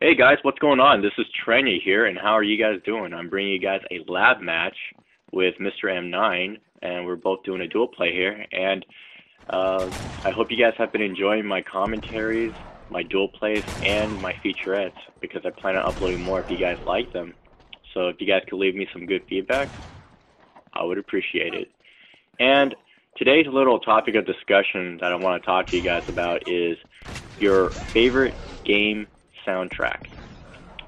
Hey guys, what's going on? This is Trenny here, and how are you guys doing? I'm bringing you guys a lab match with Mr. M9, and we're both doing a dual play here. And I hope you guys have been enjoying my commentaries, my dual plays, and my featurettes, because I plan on uploading more if you guys like them. So if you guys could leave me some good feedback, I would appreciate it. And today's little topic of discussion that I want to talk to you guys about is your favorite game soundtrack.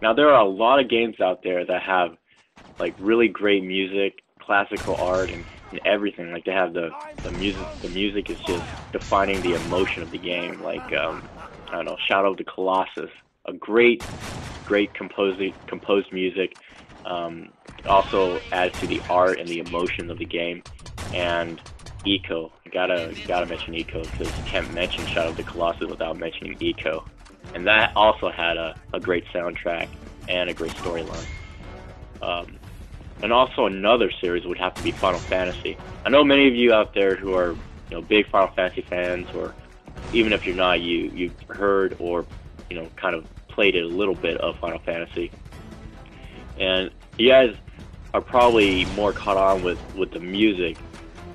Now there are a lot of games out there that have like really great music, classical art, and everything. Like they have the music. The music is just defining the emotion of the game. Like I don't know, Shadow of the Colossus, a great composed music. Also adds to the art and the emotion of the game. And Eco, gotta mention Eco because you can't mention Shadow of the Colossus without mentioning Eco. And that also had a great soundtrack and a great storyline. And also another series would have to be Final Fantasy. I know many of you out there who are big Final Fantasy fans, or even if you're not, you've heard or kind of played it a little bit of Final Fantasy. And you guys are probably more caught on with the music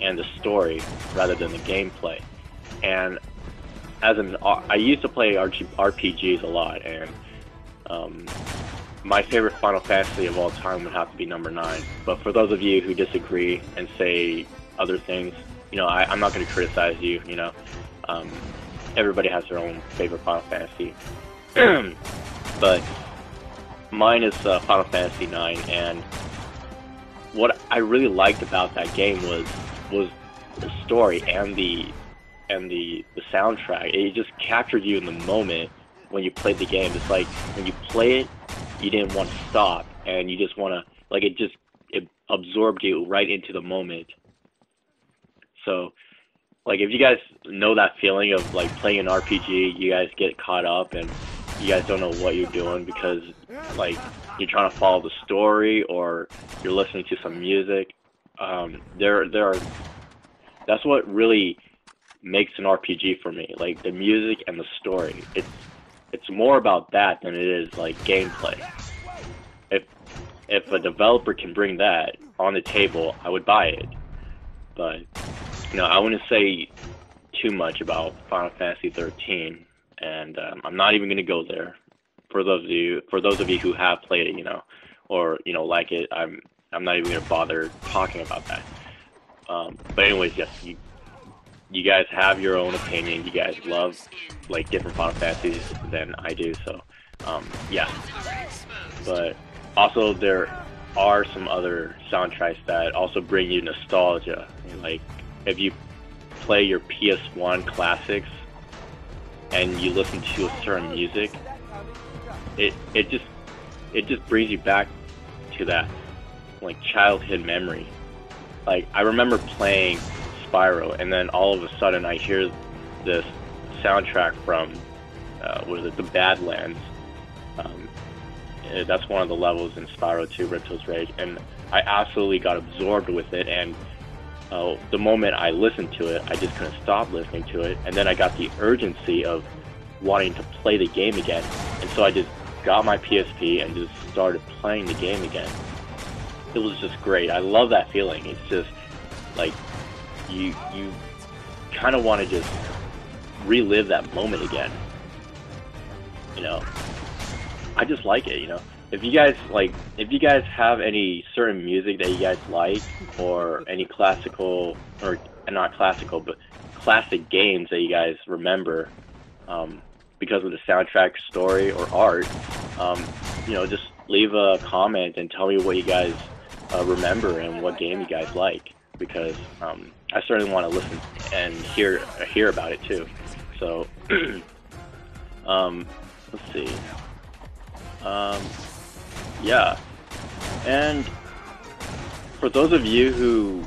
and the story rather than the gameplay. And I used to play RPGs a lot, and my favorite Final Fantasy of all time would have to be number 9. But for those of you who disagree and say other things, I'm not going to criticize you. Everybody has their own favorite Final Fantasy, but mine is Final Fantasy 9. And what I really liked about that game was the story and the soundtrack. It just captured you in the moment when you played the game. It's like when you play it, you didn't want to stop, and you just want to, like, it absorbed you right into the moment. So, like, if you guys know that feeling of like playing an RPG, you guys get caught up and you guys don't know what you're doing because like you're trying to follow the story or you're listening to some music. That's what really makes an RPG for me, like the music and the story. It's more about that than it is like gameplay. If a developer can bring that on the table, I would buy it. But I wouldn't say too much about Final Fantasy 13, and I'm not even gonna go there. For those of you who have played it, or like it, I'm not even gonna bother talking about that. But anyways, yes, you guys have your own opinion. You guys love like different Final Fantasies than I do, so yeah. But also there are some other soundtracks that also bring you nostalgia. Like if you play your PS1 classics and you listen to a certain music, it just brings you back to that like childhood memory. Like I remember playing Spyro, and then all of a sudden I hear this soundtrack from the Badlands. That's one of the levels in Spyro 2 Ripto's Rage, and I absolutely got absorbed with it. And the moment I listened to it, I just couldn't stop listening to it. And then I got the urgency of wanting to play the game again, and so I just got my PSP and just started playing the game again. It was just great. I love that feeling. It's just like you kind of want to just relive that moment again. I just like it. If you guys have any certain music that you guys like, or any classical, or not classical, but classic games that you guys remember because of the soundtrack, story, or art, just leave a comment and tell me what you guys remember and what game you guys like, because I certainly want to listen and hear about it too. So let's see. Yeah, and for those of you who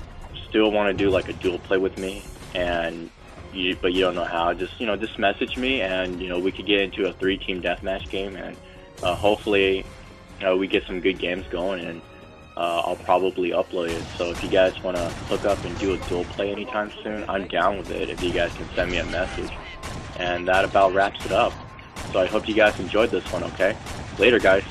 still want to do like a dual play with me, but you don't know how, just message me, and we could get into a 3-team deathmatch game, and hopefully we get some good games going, and I'll probably upload it. So if you guys want to hook up and do a dual play anytime soon, I'm down with it if you guys can send me a message. And that about wraps it up. So I hope you guys enjoyed this one, okay? Later, guys.